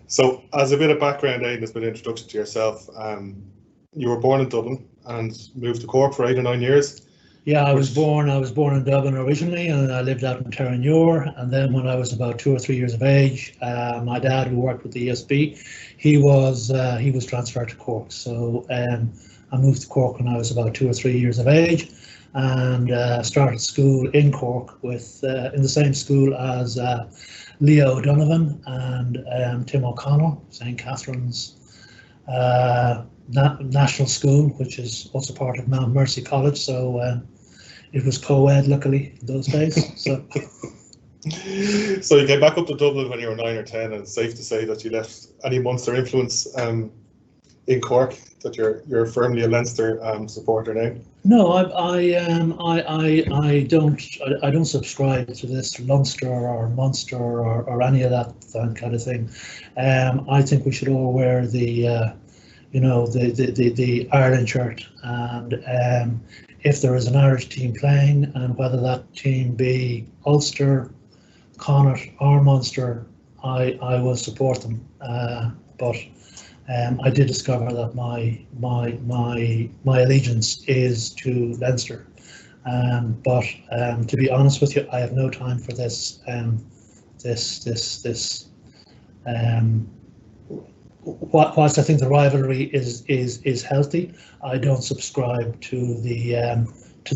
So, as a bit of background, Aidan, as a bit of introduction to yourself, you were born in Dublin and moved to Cork for 8 or 9 years. Yeah, I was born in Dublin originally, and I lived out in Terranure. And then when I was about 2 or 3 years of age, my dad, who worked with the ESB, he was transferred to Cork. So I moved to Cork when I was about 2 or 3 years of age, and started school in Cork with in the same school as Leo O'Donovan and Tim O'Connell, St. Catherine's National School, which is also part of Mount Mercy College. So it was co-ed, luckily, in those days. So. So you came back up to Dublin when you were 9 or 10, and it's safe to say that you left any Munster influence in Cork, that you're firmly a Leinster supporter now. No, I don't subscribe to this Leinster or Munster or any of that kind of thing. I think we should all wear the Ireland shirt, and if there is an Irish team playing, and whether that team be Ulster, Connaughton or Munster, I will support them. But I did discover that my allegiance is to Leinster. But to be honest with you, I have no time for this. Whilst I think the rivalry is healthy, I don't subscribe to the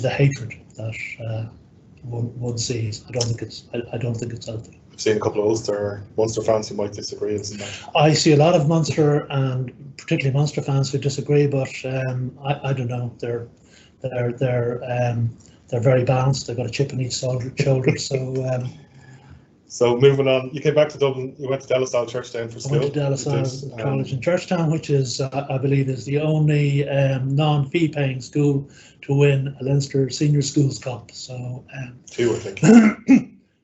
hatred that one sees. I don't think it's healthy. I've seen a couple of Ulster, Munster fans who might disagree. I see a lot of Munster and particularly Munster fans who disagree, but I don't know. They're very balanced. They've got a chip on each shoulder. So moving on, you came back to Dublin. You went to Delasall Churchtown for school. I went to Delasall College in Churchtown, which is, I believe, is the only non-fee-paying school to win a Leinster Senior Schools Cup. So 2, I think.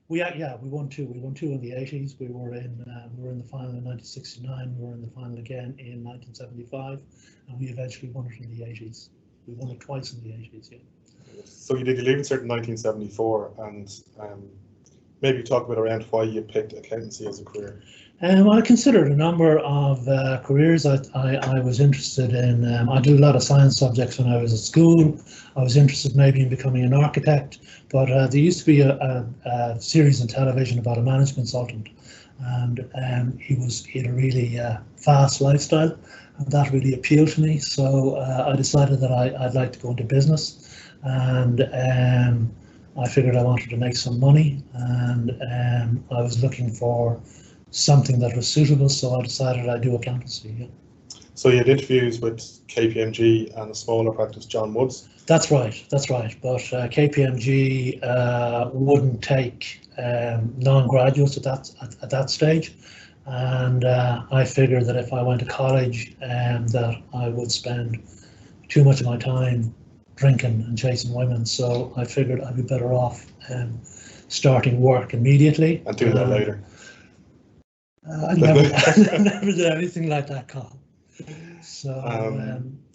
We won 2. We won 2 in the 80s. We were in the final in 1969. We were in the final again in 1975, and we eventually won it in the 80s. We won it twice in the 80s. Yeah. So you did your leaving cert in 1974, and maybe talk a bit around why you picked accountancy as a career. I considered a number of careers. I was interested in, I did a lot of science subjects when I was at school. I was interested maybe in becoming an architect, but there used to be a series on television about a management consultant, and he had a really fast lifestyle, and that really appealed to me. So I decided that I'd like to go into business, and I figured I wanted to make some money, and I was looking for something that was suitable, so I decided I'd do accountancy. Yeah. So you had interviews with KPMG and a smaller practice, John Woods? That's right. But KPMG wouldn't take non-graduates at that stage, and I figured that if I went to college, that I would spend too much of my time drinking and chasing women, so I figured I'd be better off starting work immediately. And doing that later. I never did anything like that, Colin.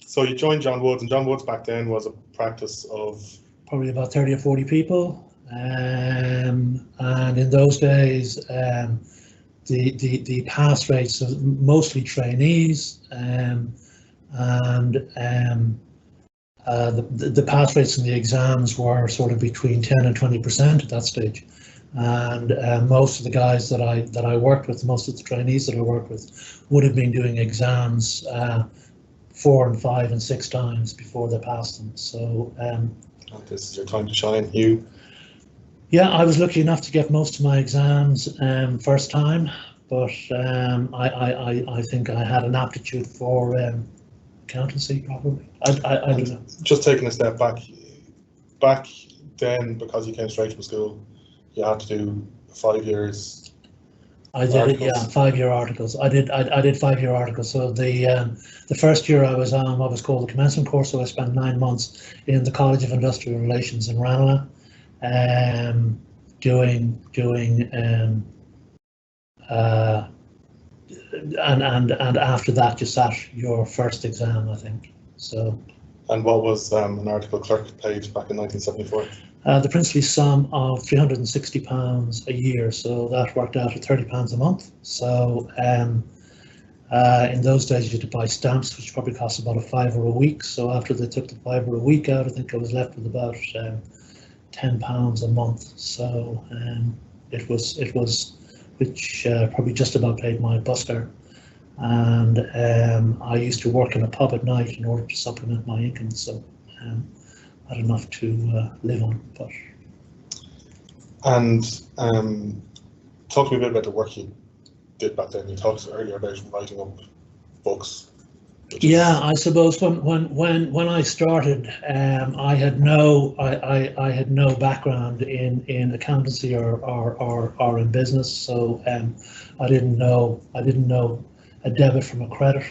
So you joined John Woods, and John Woods back then was a practice of probably about 30 or 40 people, and in those days the pass rates of mostly trainees, and the pass rates in the exams were sort of between 10 and 20% at that stage, and most of the guys that I worked with, most of the trainees that I worked with, would have been doing exams 4 and 5 and 6 times before they passed them. So this is your time to shine, Hugh. Yeah, I was lucky enough to get most of my exams first time, but I think I had an aptitude for accountancy, probably. I don't know. Just taking a step back then, because you came straight from school, you had to do 5 years. I did it, yeah, 5-year articles. I did 5-year articles. So the first year I was on what was called the commencement course, so I spent 9 months in the College of Industrial Relations in Ranelagh, doing and after that you sat your first exam, I think. So. And what was an article clerk paid back in 1974? The princely sum of £360 a year, so that worked out at £30 a month. So In those days, you had to buy stamps, which probably cost about a £5 a week. So after they took the £5 a week out, I think I was left with about £10 a month. So it was, which probably just about paid my bus fare. And I used to work in a pub at night in order to supplement my income. So I had enough to live on. But And talk to me a bit about the work you did back then. You talked earlier about writing up books. Yeah, I suppose when I started, I had no background in accountancy or in business, so I didn't know a debit from a credit,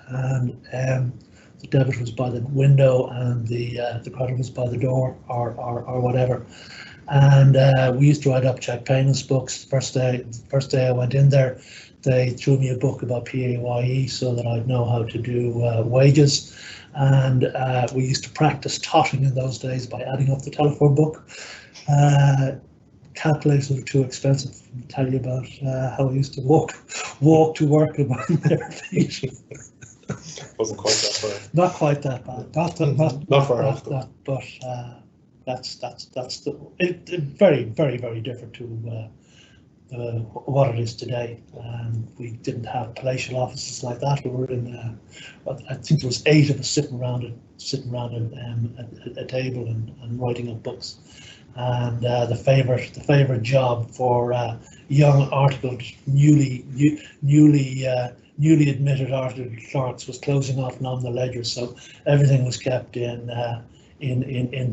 and the debit was by the window and the credit was by the door or whatever. And we used to write up check payments books. First day I went in there, they threw me a book about PAYE so that I'd know how to do wages. And we used to practice totting in those days by adding up the telephone book. Calculators were too expensive to tell you about how I used to walk to work in my bare feet. Wasn't quite that far. Not quite that bad. Not far off. But that's very different to what it is today. We didn't have palatial offices like that. We were in, I think there was 8 of us sitting around a table and writing up books. And the favorite job for young articled, newly admitted articled clerks was closing off nominal ledgers. So everything was kept in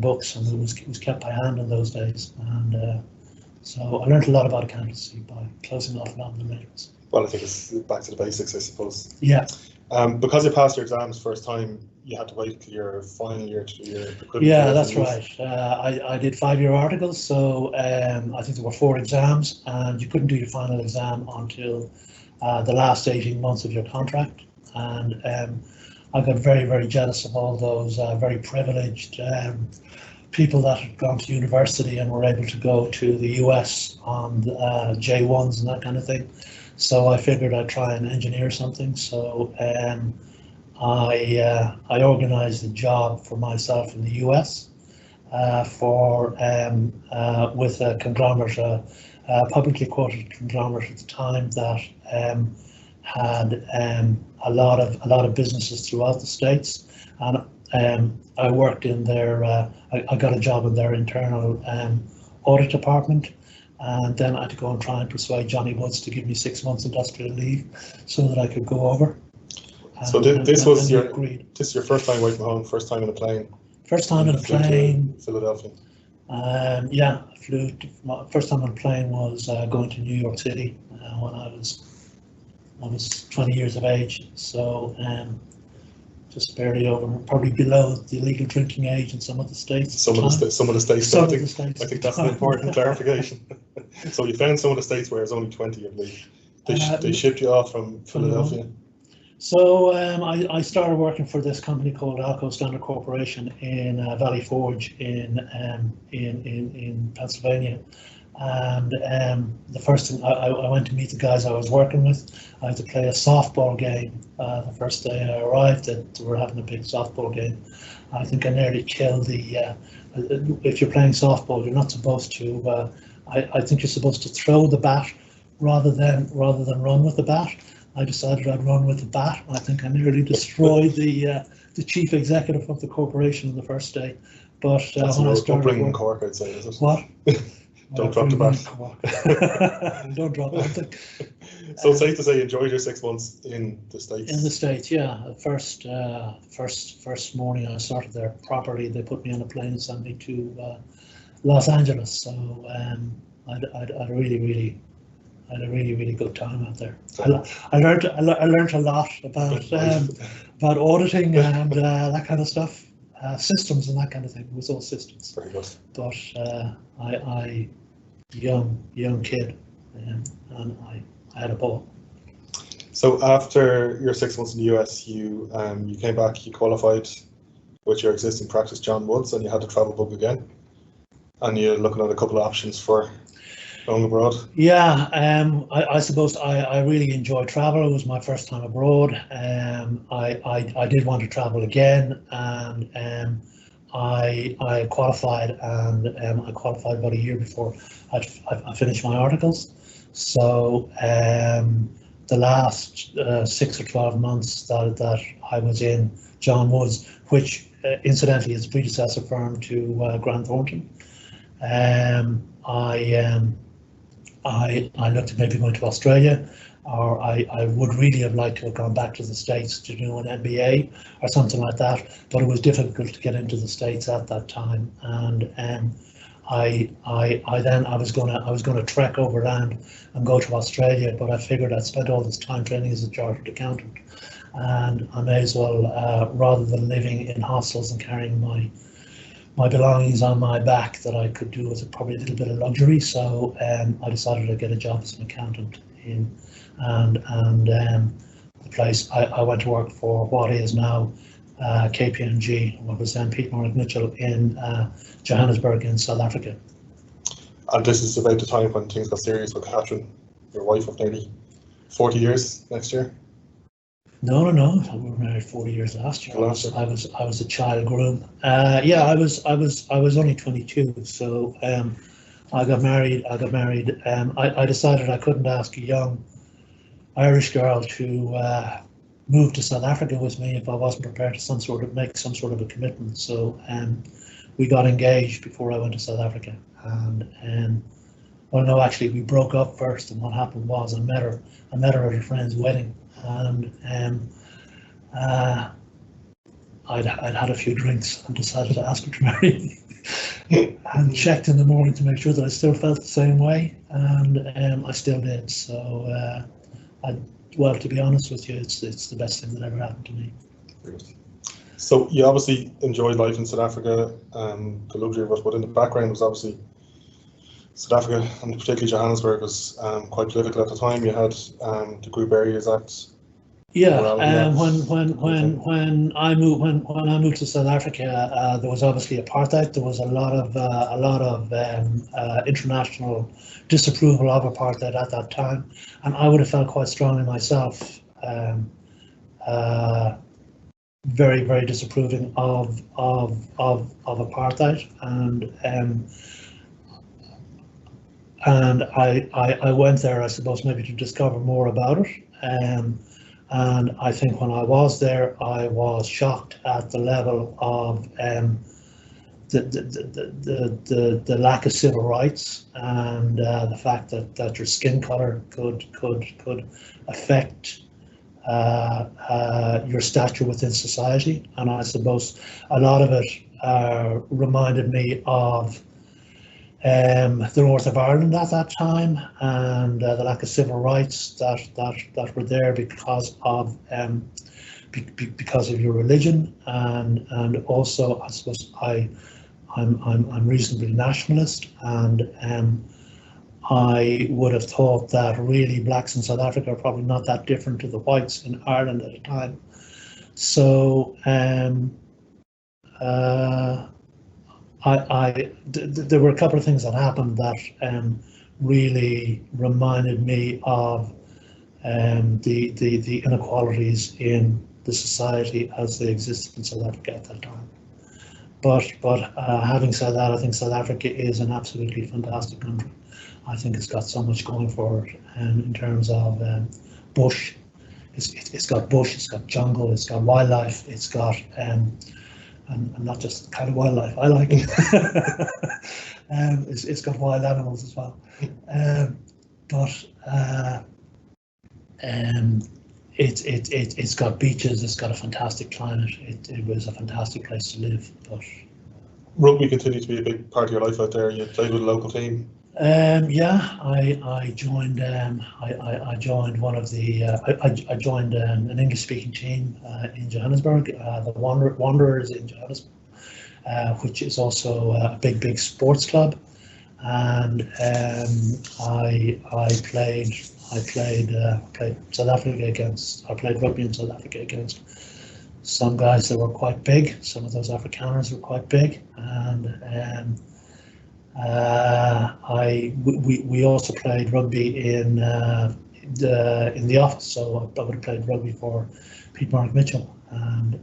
books, and it was kept by hand in those days. And so I learned a lot about accountancy by closing off nominal ledgers. Well, I think it's back to the basics, I suppose. Yeah. Because you passed your exams first time, you had to wait till your final year to do your equivalent. Yeah, that's right. I did 5-year articles, so I think there were 4 exams, and you couldn't do your final exam until the last 18 months of your contract. And I got very jealous of all those very privileged people that had gone to university and were able to go to the US on J1s and that kind of thing. So I figured I'd try and engineer something. So I organised a job for myself in the US with a conglomerate, a publicly quoted conglomerate at the time that had a lot of businesses throughout the States, and I worked in their. I got a job in their internal audit department. And then I had to go and try and persuade Johnny Woods to give me 6 months industrial leave so that I could go over. So this was your first time away from home, first time in a plane? First time in a plane. Philadelphia? Yeah, I flew. First time on a plane was going to New York City when I was 20 years of age. So just barely over, probably below the legal drinking age in some of the states. Some of the states. I think that's an important clarification. So you found some of the states where it's only 20, I believe. They shipped you off from Philadelphia. So I started working for this company called Alco Standard Corporation in Valley Forge in Pennsylvania. And the first thing I went to meet the guys I was working with. I had to play a softball game the first day I arrived. That we were having a big softball game. I think I nearly killed the. If you're playing softball, you're not supposed to. I think you're supposed to throw the bat rather than run with the bat. I decided I'd run with the bat. I think I nearly destroyed the chief executive of the corporation on the first day. But when I started working, Cork, I'd say, is it? What? Don't drop the bat. Don't drop anything. So it's safe to say you enjoyed your 6 months in the States? In the States, yeah. First morning I started there properly, they put me on a plane and sent me to Los Angeles. So I had a really good time out there. I learned a lot about auditing and that kind of stuff. Systems and that kind of thing. It was all systems. Very good. But I young kid, and I had a ball. So after your 6 months in the US, you came back, you qualified with your existing practice, John Woods, and you had to travel book again. And you're looking at a couple of options for going abroad? Yeah, I suppose I really enjoy travel. It was my first time abroad. I did want to travel again, and I qualified, and I qualified about a year before I finished my articles. So the last 6 or 12 months that I was in John Woods, which incidentally is a predecessor firm to Grant Thornton. I looked at maybe going to Australia, or I would really have liked to have gone back to the States to do an MBA or something like that, but it was difficult to get into the States at that time. And I was gonna trek overland and go to Australia, but I figured I'd spent all this time training as a chartered accountant, and I may as well, rather than living in hostels and carrying my belongings on my back, that I could do as probably a little bit of luxury. So I decided to get a job as an accountant and the place I went to work for what is now KPMG, what was then Peat Marnock Mitchell in Johannesburg in South Africa. And this is about the time when things got serious with Catherine, your wife of nearly 40 years next year. No. We were married 40 years last year. I was a child groom. Yeah, I was only 22, so I got married. I decided I couldn't ask a young Irish girl to move to South Africa with me if I wasn't prepared to make some sort of a commitment. So we got engaged before I went to South Africa, and well, no, actually we broke up first, and what happened was I met her at a friend's wedding. And I'd had a few drinks and decided to ask her to marry me, and checked in the morning to make sure that I still felt the same way, and I still did. So, well, to be honest with you, it's the best thing that ever happened to me. So you obviously enjoyed life in South Africa, the luxury of it, but in the background was obviously South Africa, and particularly Johannesburg, was quite political at the time. You had the Group Areas Act. Yeah, when I moved to South Africa, there was obviously apartheid. There was a lot of international disapproval of apartheid at that time, and I would have felt quite strongly myself, very, very disapproving of apartheid, and I went there, I suppose, maybe to discover more about it. And I think when I was there, I was shocked at the level of the lack of civil rights, and the fact that your skin color could affect your stature within society. And I suppose a lot of it reminded me of the north of Ireland at that time, and the lack of civil rights that were there because of your religion, and also I suppose I'm reasonably nationalist, and I would have thought that really blacks in South Africa are probably not that different to the whites in Ireland at the time. So there were a couple of things that happened that really reminded me of the inequalities in the society as they existed in South Africa at that time. But having said that, I think South Africa is an absolutely fantastic country. I think it's got so much going for it, in terms of bush. It's got bush, it's got jungle, it's got wildlife, it's got and not just the kind of wildlife I like. It's got wild animals as well, it's got beaches. It's got a fantastic climate. It was a fantastic place to live. But rugby continued to be a big part of your life out there. You played with a local team. Yeah, I joined. I joined one of the. I joined an English-speaking team in Johannesburg, the Wanderers in Johannesburg, which is also a big sports club, and I played South Africa against. I played rugby in South Africa against some guys that were quite big. Some of those Afrikaners were quite big, and We also played rugby in the office, so I would have played rugby for Pete Mark Mitchell, and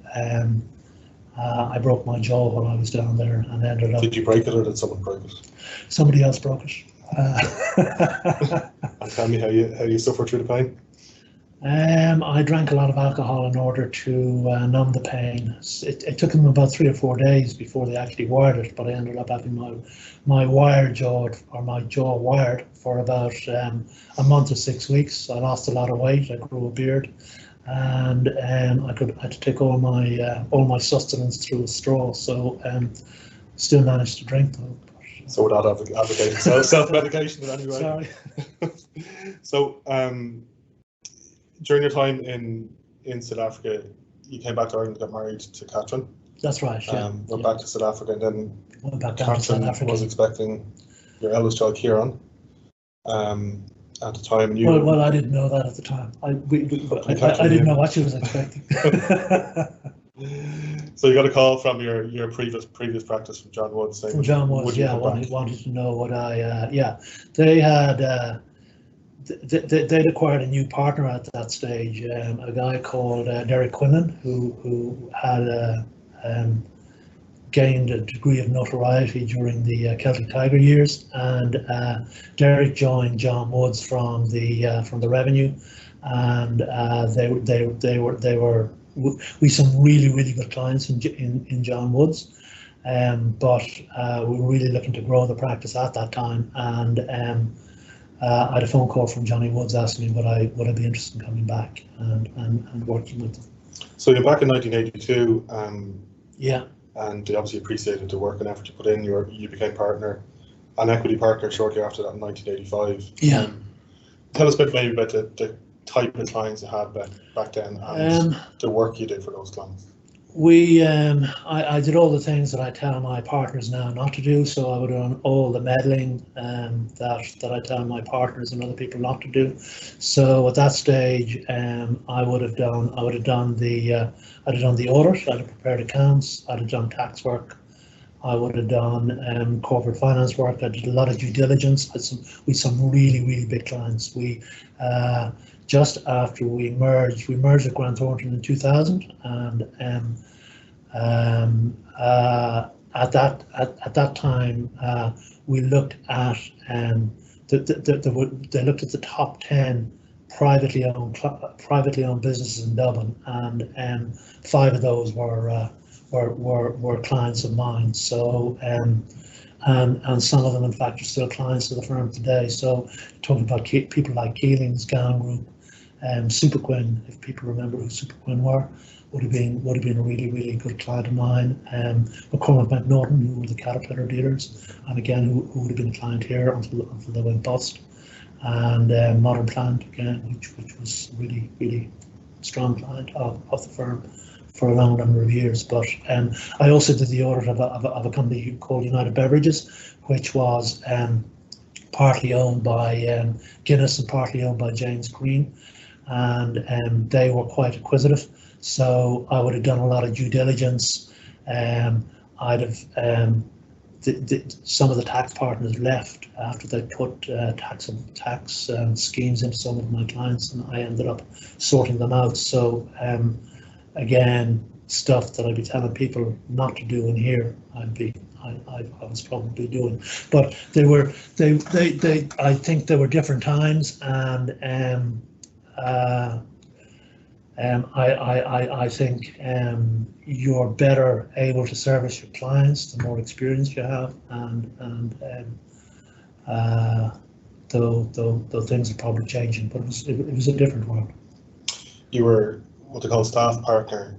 I broke my jaw while I was down there, and ended up. Did you break it, or did someone break it? Somebody else broke it. And tell me how you suffered through the pain. I drank a lot of alcohol in order to numb the pain. It took them about 3 or 4 days before they actually wired it, but I ended up having my jaw wired for about a month to 6 weeks. I lost a lot of weight. I grew a beard, and I had to take all my sustenance through a straw. So still managed to drink though. So we're not advocating self-medication in any way. Sorry. So during your time in South Africa, you came back to Ireland, got married to Catherine. That's right. Yeah. Went back to South Africa, and then went back down to South Africa. Was expecting your eldest child, Kieran. At the time, well, I didn't know that at the time. I didn't know what she was expecting. So you got a call from your previous practice from John Woods saying, from John Woods, yeah, wanted to know what they had. They'd acquired a new partner at that stage, a guy called Derek Quinlan, who had gained a degree of notoriety during the Celtic Tiger years, and Derek joined John Woods from the revenue, and they were we some really good clients in John Woods, but we were really looking to grow the practice at that time, and I had a phone call from Johnny Woods asking me would I be interested in coming back and working with them. So you're back in 1982. Yeah. And they obviously appreciated the work and effort you put in. You became an equity partner shortly after that in 1985. Yeah. Tell us a bit maybe about the type of clients you had back then and the work you did for those clients. I did all the things that I tell my partners now not to do. So I would have done all the meddling that I tell my partners and other people not to do. So at that stage, I would have done the audit. I'd have prepared accounts. I'd have done tax work. I would have done corporate finance work. I did a lot of due diligence with some really big clients. We just after we merged with Grant Thornton in 2000, and at that time we looked at they looked at the top 10 privately owned businesses in Dublin, and 5 of those were clients of mine. So and some of them in fact are still clients of the firm today. So talking about people like Keeling's, Gown Group, Superquin, if people remember who Superquin were, would have been a really good client of mine. Connaughton, who were the Caterpillar dealers, and again who would have been a client here until they went bust. And Modern Plant again, which was really strong client of the firm for a long number of years. But I also did the audit of a company called United Beverages, which was partly owned by Guinness and partly owned by James Green, and they were quite acquisitive. So I would have done a lot of due diligence. I'd have some of the tax partners left after they put tax schemes into some of my clients, and I ended up sorting them out. So again, stuff that I'd be telling people not to do in here, I was probably doing. But I think there were different times, and I think you're better able to service your clients the more experience you have, and though things are probably changing, but it was a different world. You were what they call staff partner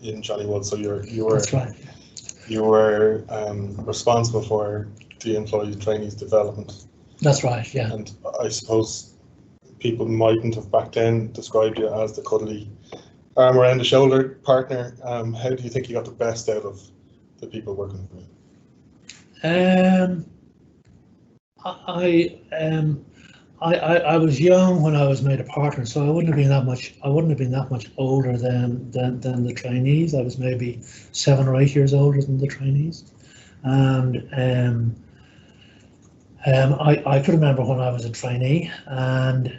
in Johnny Woods, so you were. That's right. You were responsible for the employee trainees development. That's right. Yeah. And I suppose people mightn't have back then described you as the cuddly arm around the shoulder partner. How do you think you got the best out of the people working for you? I was young when I was made a partner, so I wouldn't have been that much older than the trainees. I was maybe 7 or 8 years older than the trainees, and I could remember when I was a trainee, and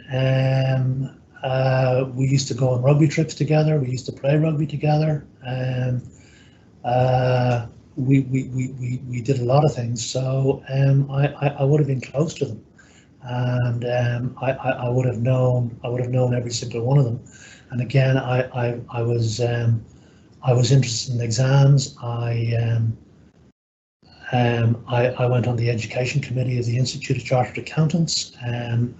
we used to go on rugby trips together. We used to play rugby together. We did a lot of things. So I would have been close to them, and I would have known every single one of them. And again, I was interested in exams. I went on the education committee of the Institute of Chartered Accountants, and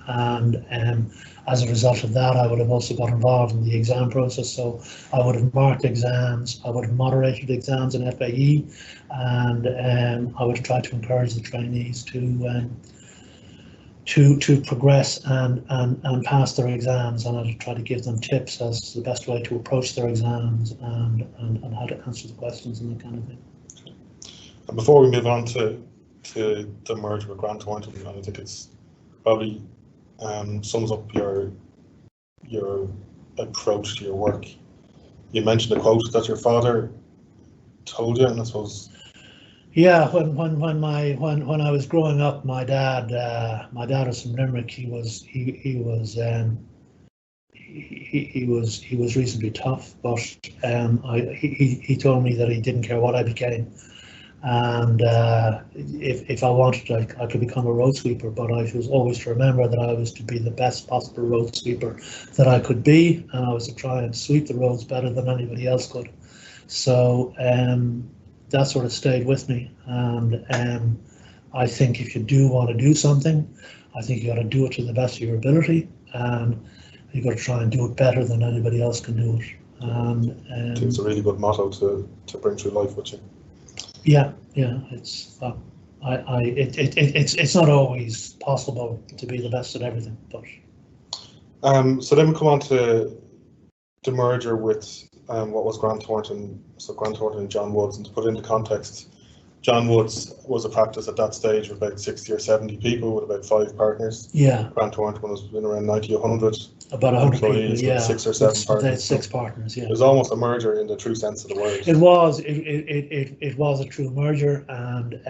as a result of that, I would have also got involved in the exam process. So I would have marked exams, I would have moderated exams in FAE, and I would have tried to encourage the trainees to progress and pass their exams, and I'd try to give them tips as to the best way to approach their exams and how to answer the questions and that kind of thing. And before we move on to the merger with Grant Thornton, I think it's probably sums up your approach to your work. You mentioned a quote that your father told you, and I suppose. Yeah, when I was growing up, my dad was from Limerick. He was reasonably tough, but he told me that he didn't care what I became. And if I wanted, I could become a road sweeper, but I was always to remember that I was to be the best possible road sweeper that I could be, and I was to try and sweep the roads better than anybody else could. So that sort of stayed with me, and I think if you do want to do something, I think you got to do it to the best of your ability, and you got to try and do it better than anybody else can do it. And it's a really good motto to bring through life, which. Yeah, it's it's not always possible to be the best at everything, but. So then we come on to the merger with what was Grant Thornton, so Grant Thornton and John Woods, and to put it into context, John Woods was a practice at that stage of about 60 or 70 people with about 5 partners. Yeah. Grant Thornton was in around 90 or 100. About 100 employees, people, yeah. 6 or 7 partners. They had 6 partners, yeah. It was almost a merger in the true sense of the word. It was. It was a true merger, and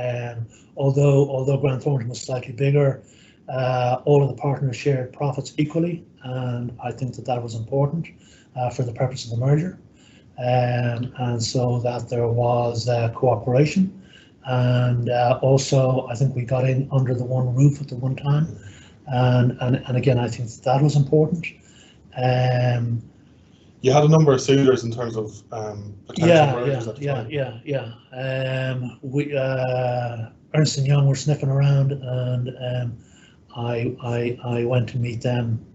although Grant Thornton was slightly bigger, all of the partners shared profits equally, and I think that was important for the purpose of the merger, and so that there was cooperation. And also, I think we got in under the one roof at the one time, and again, I think that was important. You had a number of suitors in terms of potential mergers at the time. We Ernst & Young were sniffing around, and I went to meet them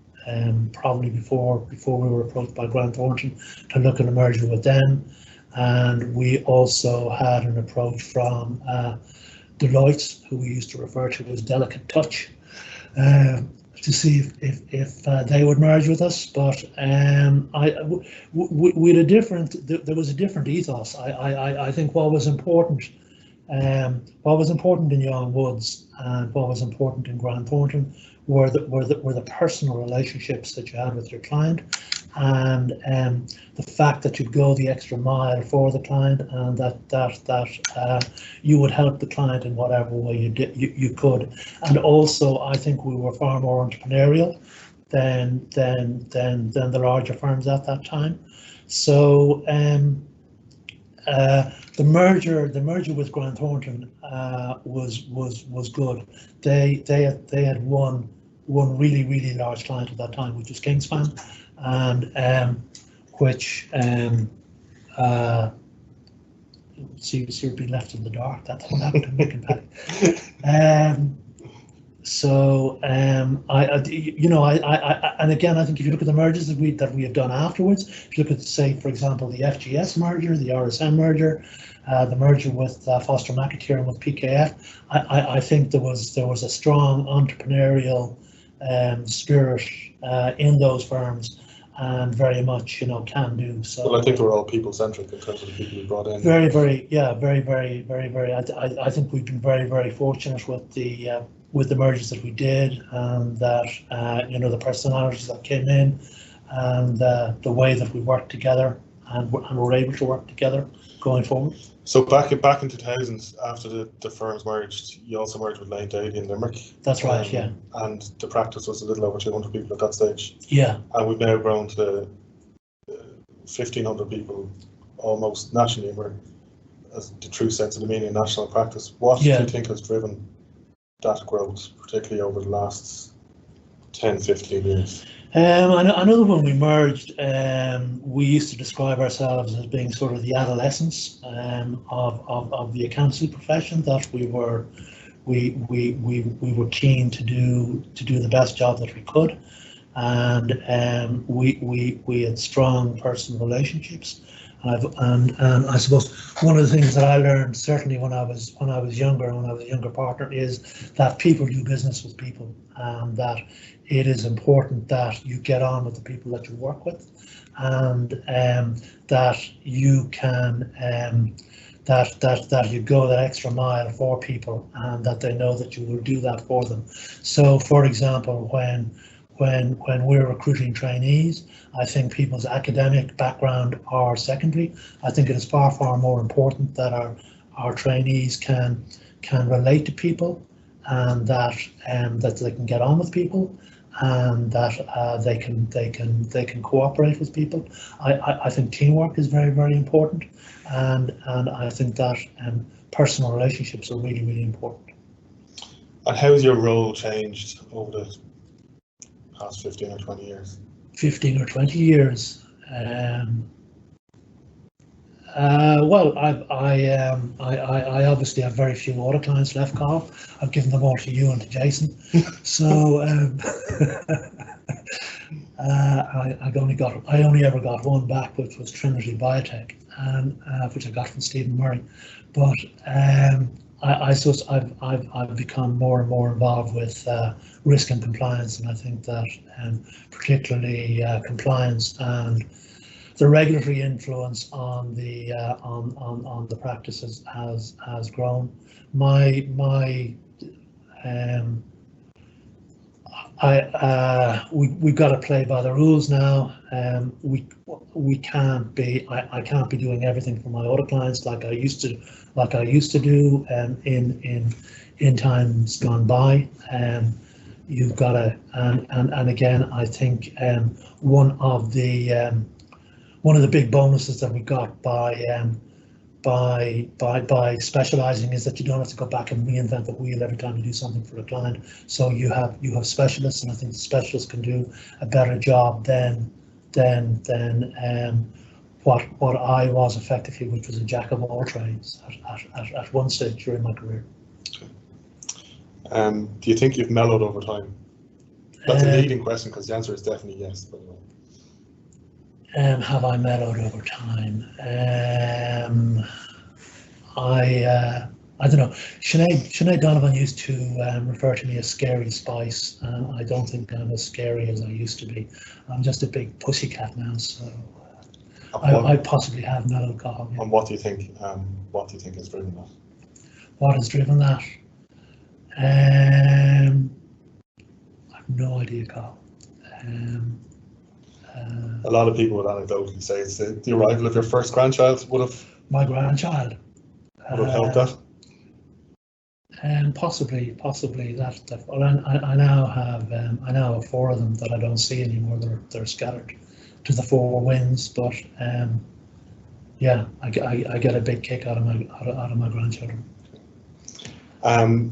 probably before we were approached by Grant Thornton to look at a merger with them. And we also had an approach from Deloitte, who we used to refer to as Delicate Touch, to see if they would merge with us. But we had a different. There was a different ethos. I think what was important in Young Woods and what was important in Grant Thornton were the personal relationships that you had with your client, and the fact that you'd go the extra mile for the client, and that you would help the client in whatever way you could. And also, I think we were far more entrepreneurial than the larger firms at that time. So the merger with Grant Thornton was good. They had one really large client at that time, which was Kingspan, and which you're being left in the dark. That's what happened to Mick and Paddy. So and again, I think if you look at the mergers that we have done afterwards, if you look at, say, for example, the FGS merger, the RSM merger, the merger with Foster McAteer and with PKF, I think there was a strong entrepreneurial spirit in those firms, and very much can do. So well, I think they were all people centric in terms of the people we brought in. Very. I think we've been very fortunate with the mergers that we did, and that the personalities that came in, and the way that we worked together, and we're able to work together going forward. So back in 2000, after the firms merged, you also merged with Lane Daly in Limerick. That's right, yeah. And the practice was a little over 200 people at that stage. Yeah. And we've now grown to 1,500 people almost nationally. We're, as the true sense of the meaning, national practice. What do you think has driven that growth, particularly over the last 10, 15 years? I know that when we merged, we used to describe ourselves as being sort of the adolescence of the accountancy profession. That we were keen to do the best job that we could, and we had strong personal relationships. And I suppose one of the things that I learned certainly when I was younger, when I was a younger partner, is that people do business with people, and that it is important that you get on with the people that you work with, and that you can that you go that extra mile for people, and that they know that you will do that for them. So, for example, when we're recruiting trainees, I think people's academic background are secondary. I think it is far more important that our trainees can relate to people, and that they can get on with people, and that they can cooperate with people. I think teamwork is very important, and I think that personal relationships are really important. And how has your role changed over the past 15 or 20 years? 15 or 20 years. Well, I obviously have very few audit clients left, Carl. I've given them all to you and to Jason. So I only ever got one back, which was Trinity Biotech, and which I got from Stephen Murray. But I suppose I've become more and more involved with risk and compliance, and I think that particularly compliance and the regulatory influence on the practices has grown. We've got to play by the rules now. We can't be. I can't be doing everything for my audit clients like I used to do in times gone by. You've got to, and again, I think one of the big bonuses that we got by specializing is that you don't have to go back and reinvent the wheel every time you do something for a client. So you have specialists, and I think the specialists can do a better job than what I was effectively, which was a jack of all trades at one stage during my career. Do you think you've mellowed over time? That's a leading question, because the answer is definitely yes, by the way. Have I mellowed over time? I don't know. Sinead Donovan used to refer to me as Scary Spice. I don't think I'm as scary as I used to be. I'm just a big pussycat now, so I possibly have mellowed, Carl. Yeah. And what do you think? What do you think has driven that? What has driven that? I have no idea, Carl. A lot of people would anecdotally say it's the arrival of your first grandchild would have. My grandchild would have helped that. And possibly that. Well, I now have 4 of them that I don't see anymore. They're scattered to the 4 winds. But yeah, I get a big kick out of my grandchildren.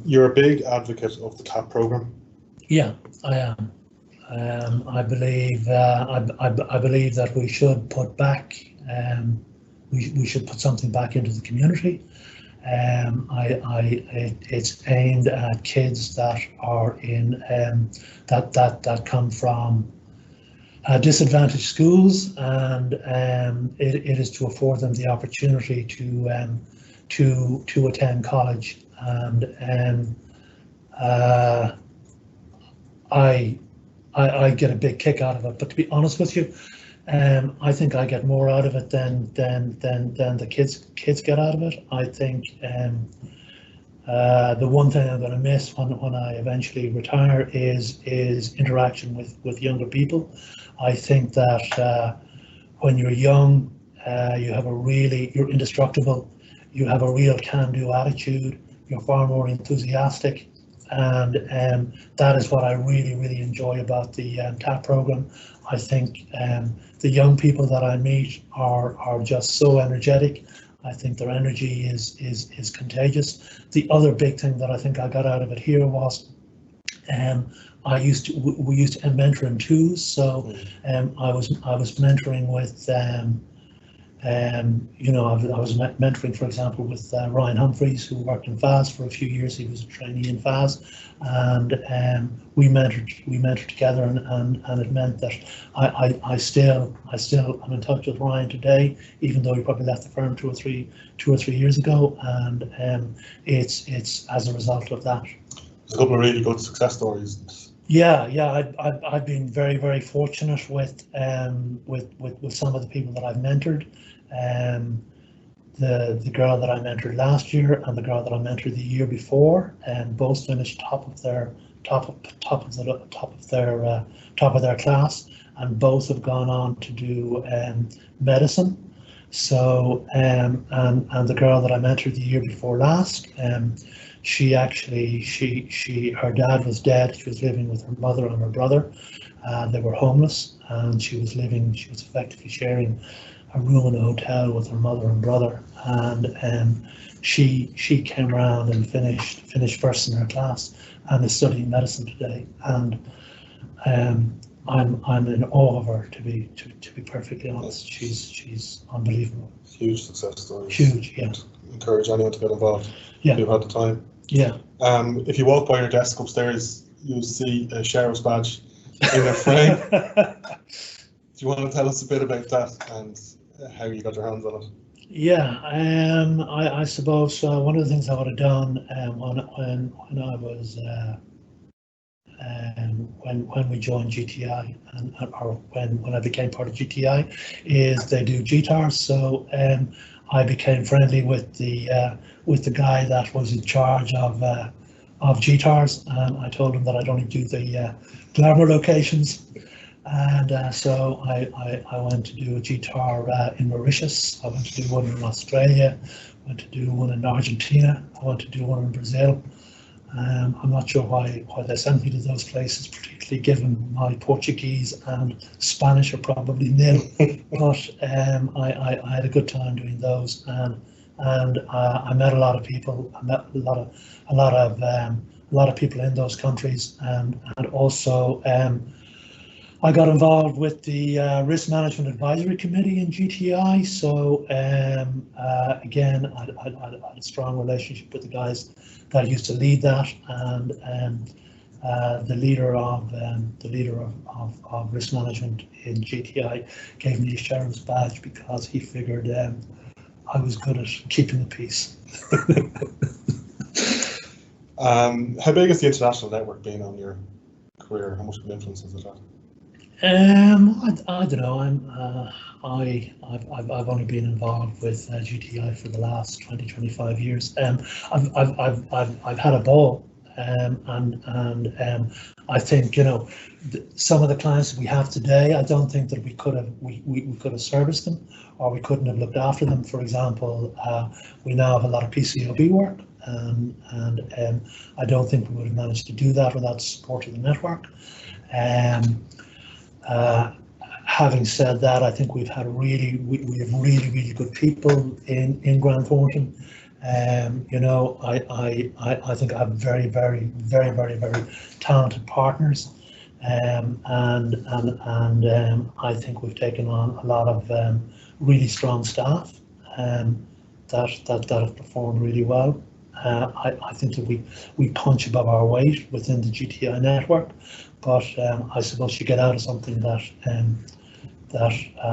You're a big advocate of the CAP program. Yeah, I am. I believe that we should put back. We should put something back into the community. It's aimed at kids that are in that come from disadvantaged schools, and it is to afford them the opportunity to attend college. And I get a big kick out of it, but to be honest with you, I think I get more out of it than the kids get out of it. I think the one thing I'm going to miss when I eventually retire is interaction with younger people. I think that when you're young, you're indestructible. You have a real can-do attitude. You're far more enthusiastic, and that is what I really enjoy about the TAP program. I think the young people that I meet are just so energetic. I think their energy is contagious. The other big thing that I think I got out of it here was we used to mentor in twos. So I was mentoring with I was mentoring, for example, with Ryan Humphreys, who worked in FAS for a few years. He was a trainee in FAS, and we mentored together, and it meant that I still am in touch with Ryan today, even though he probably left the firm two or three years ago, and it's as a result of that. There's a couple of really good success stories. Yeah, I've been very fortunate with some of the people that I've mentored. The girl that I mentored last year and the girl that I mentored the year before, and both finished top of their class, and both have gone on to do medicine. So and the girl that I mentored the year before last, she her dad was dead. She was living with her mother and her brother. They were homeless, and she was effectively sharing a room in a hotel with her mother and brother. And she came around and finished first in her class, and is studying medicine today. And I'm in awe of her, to be perfectly honest. She's unbelievable. Huge success story. Huge, yeah. Encourage anyone to get involved. Yeah. You've had the time. Yeah. If you walk by your desk upstairs, you'll see a sheriff's badge in a frame. Do you want to tell us a bit about that and how you got your hands on it? Yeah, I suppose one of the things I would have done when I was when we joined GTI, or when I became part of GTI, is they do GTARs. So I became friendly with the guy that was in charge of GTARs, and I told him that I'd only do the glamour locations. And so I went to do a GTAR in Mauritius. I went to do one in Australia. I went to do one in Argentina. I went to do one in Brazil. I'm not sure why they sent me to those places, particularly given my Portuguese and Spanish are probably nil. But I had a good time doing those, and I met a lot of people. I met a lot of people in those countries, and also I got involved with the Risk Management Advisory Committee in GTI. So again, I had a strong relationship with the guys that used to lead that, and the leader of risk management in GTI gave me a sheriff's badge because he figured I was good at keeping the peace. How big has the international network been on your career? How much of an influence has it had? I don't know. I've only been involved with GTI for the last 20-25 years. I've had a ball, and I think, you know, some of the clients that we have today, I don't think that we could have serviced them, or we couldn't have looked after them. For example, we now have a lot of PCOB work, and I don't think we would have managed to do that without the support of the network. Having said that, I think we have really good people in Grant Thornton. You know, I think I have very talented partners, and I think we've taken on a lot of really strong staff that have performed really well. I think that we punch above our weight within the GTI network, but I suppose you get out of something that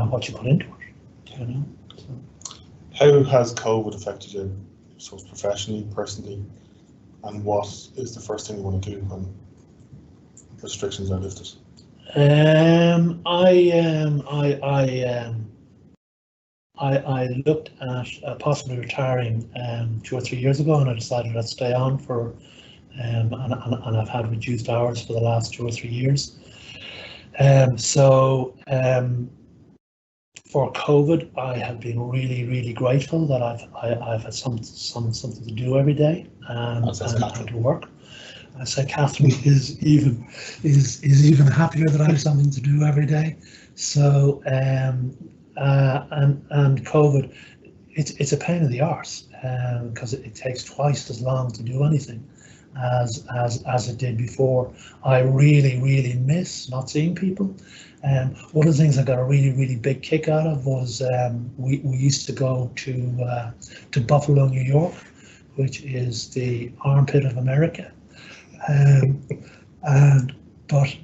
what you put into it, you know. So. How has COVID affected you, so professionally, personally, and what is the first thing you want to do when restrictions are lifted? I looked at possibly retiring 2 or 3 years ago, and I decided I'd stay on for, and I've had reduced hours for the last 2 or 3 years. So For COVID, I have been really grateful that I've had something to do every day and to work. I say Catherine is even happier that I have something to do every day. So and COVID, it's a pain in the arse because it takes twice as long to do anything as it did before. I really miss not seeing people. One of the things I got a really big kick out of was we used to go to Buffalo, New York, which is the armpit of America. But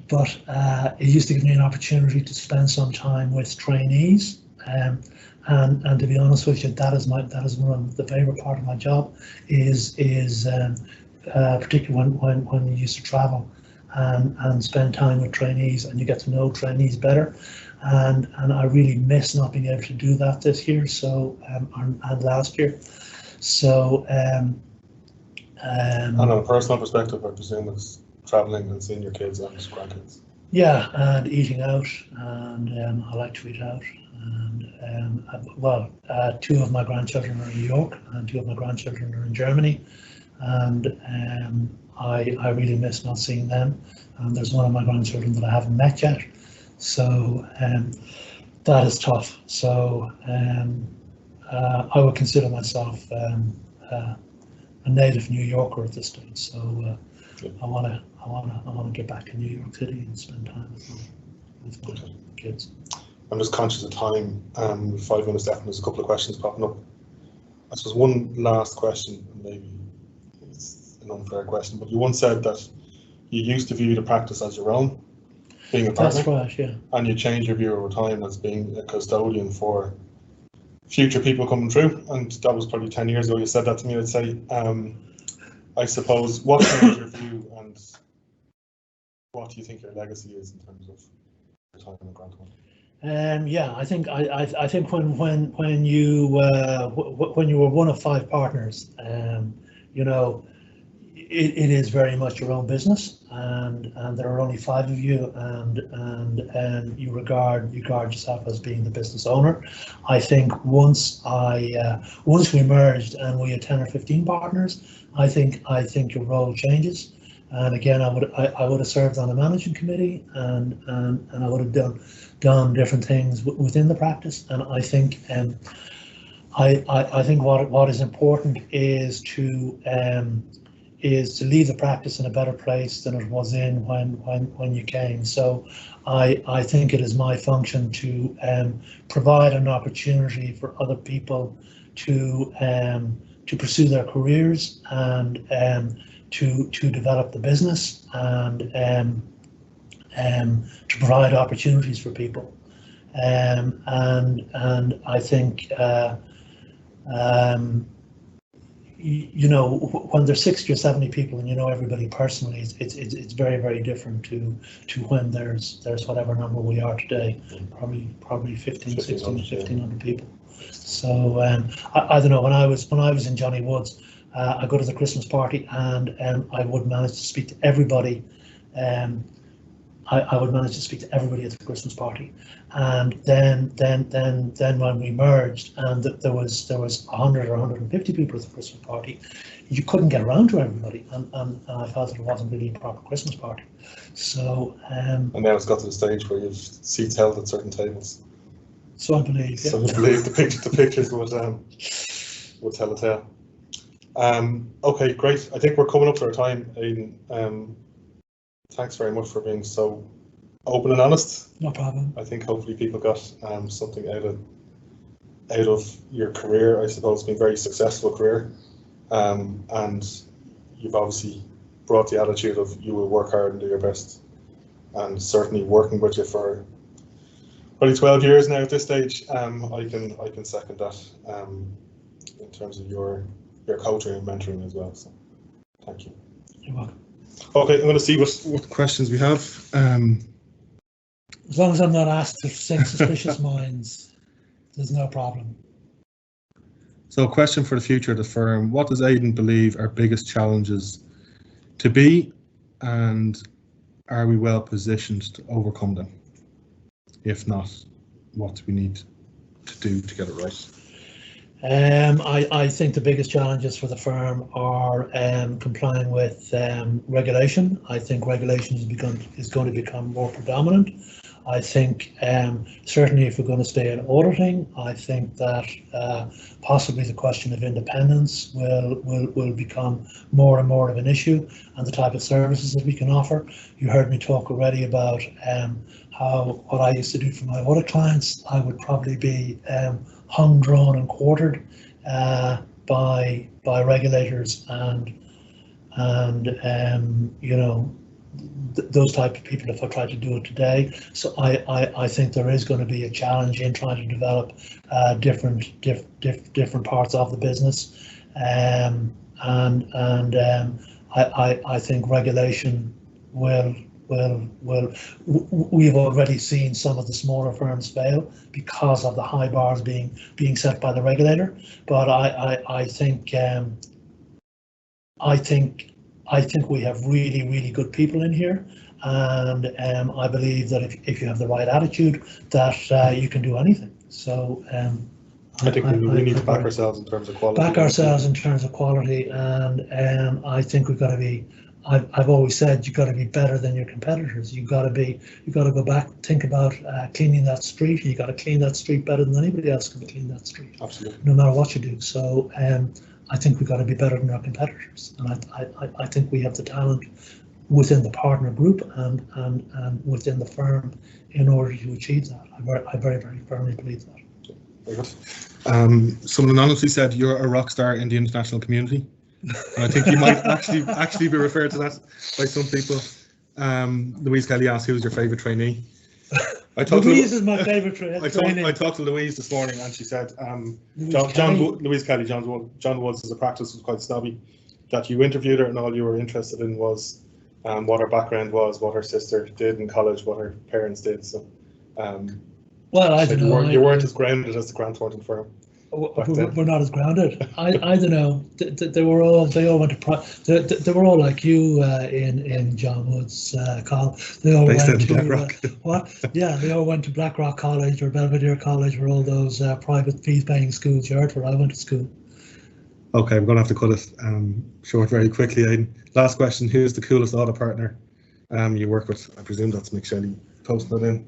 it used to give me an opportunity to spend some time with trainees, and to be honest with you, that is one of the favourite part of my job is particularly when you used to travel and spend time with trainees, and you get to know trainees better, and I really miss not being able to do that this year, so and last year. So and on a personal perspective, I presume it's traveling and seeing your kids and grandkids. Yeah, and eating out, and I like to eat out. And two of my grandchildren are in New York, and two of my grandchildren are in Germany, and I really miss not seeing them. And there's one of my grandchildren that I haven't met yet, so that is tough. So I would consider myself a native New Yorker at this stage. So I want to get back to New York City and spend time with my kids. I'm just conscious of time. 5 minutes left, and there's a couple of questions popping up. I suppose one last question, maybe it's an unfair question, but you once said that you used to view the practice as your own, being a partner. That's right, yeah. And you changed your view over time as being a custodian for future people coming through, and that was probably 10 years ago. You said that to me. I'd say, I suppose, what changed your view, and what do you think your legacy is in terms of your time in Connaughton? Yeah, I think when you were one of 5 partners, you know, it is very much your own business, and there are only 5 of you, and you regard yourself as being the business owner. I think once we merged and we had 10 or 15 partners, I think your role changes. And again, I would have served on a managing committee, and I would have done different things within the practice. And I think I think what is important is to leave the practice in a better place than it was in when you came. So I think it is my function to provide an opportunity for other people to pursue their careers and to develop the business and to provide opportunities for people. And I think you know, when there's 60 or 70 people and you know everybody personally, it's very different to when there's whatever number we are today, probably 1,500 people. So I don't know, when I was in Johnny Woods, I go to the Christmas party, and I would manage to speak to everybody. I would manage to speak to everybody at the Christmas party, and then when we merged, and there was 100 or 150 people at the Christmas party, you couldn't get around to everybody, and I felt that it wasn't really a proper Christmas party. So and now it's got to the stage where you've seats held at certain tables. So I believe. Yeah. So I believe the pictures would tell a tale. Okay, great. I think we're coming up to our time, Aidan. Thanks very much for being so open and honest. No problem. I think hopefully people got something out of your career. I suppose it's been a very successful career, and you've obviously brought the attitude of you will work hard and do your best. And certainly working with you for probably 12 years now at this stage, I can second that in terms of your coaching and mentoring as well. So thank you. You're welcome. Okay, I'm going to see what questions we have. As long as I'm not asked to sing Suspicious Minds, there's no problem. So a question for the future of the firm: what does Aidan believe are biggest challenges to be, and are we well positioned to overcome them? If not, what do we need to do to get it right? I think the biggest challenges for the firm are complying with regulation. I think regulation is going to become more predominant. I think certainly if we're going to stay in auditing, I think that possibly the question of independence will become more and more of an issue, and the type of services that we can offer. You heard me talk already about how what I used to do for my audit clients, I would probably be hung, drawn and quartered by regulators and you know, those type of people if I try to do it today. So I think there is going to be a challenge in trying to develop different parts of the business, and I think regulation will we've already seen some of the smaller firms fail because of the high bars being set by the regulator. But I think we have really good people in here, and I believe that if you have the right attitude, that you can do anything. So I think we need to back ourselves in terms of quality. Back ourselves in terms of quality, and I think we've got to be. I've always said you've got to be better than your competitors. You've got to go back, think about cleaning that street. You got to clean that street better than anybody else can clean that street. Absolutely. No matter what you do. So I think we've got to be better than our competitors, and I think we have the talent within the partner group and within the firm in order to achieve that. I very firmly believe that. Very good. Someone anonymously said you're a rock star in the international community. And I think you might actually be referred to that by some people. Louise Kelly asked, "Who's your favourite trainee?" Louise is my favourite trainee. I talked to Louise this morning, and she said, Louise Kelly, John Woods as a practice was quite snobby. That you interviewed her, and all you were interested in was what her background was, what her sister did in college, what her parents did. So, well, I don't know. You weren't as grounded as the Grant Thornton firm. We're not as grounded. I don't know. They were all went to they were all like you in John Wood's call. They all went to Blackrock. What? Yeah, they all went to Blackrock College or Belvedere College, or all those private fee-paying schools. You heard where I went to school. Okay, I'm going to have to cut it short very quickly, Aidan. Last question: who's the coolest audit partner you work with? I presume that's Mick Shelley. Posting it in.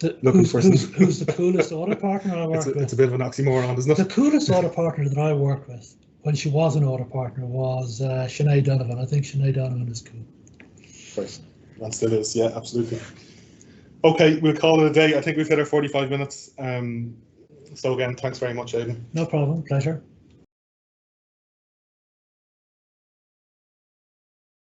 Who's the coolest audit partner I work with? It's a bit of an oxymoron, isn't it? The coolest audit partner that I worked with when she was an audit partner was Sinead Donovan. I think Sinead Donovan is cool. Right, that still is, yeah, absolutely. Okay, we'll call it a day. I think we've hit our 45 minutes. So again, thanks very much, Aidan. No problem, pleasure.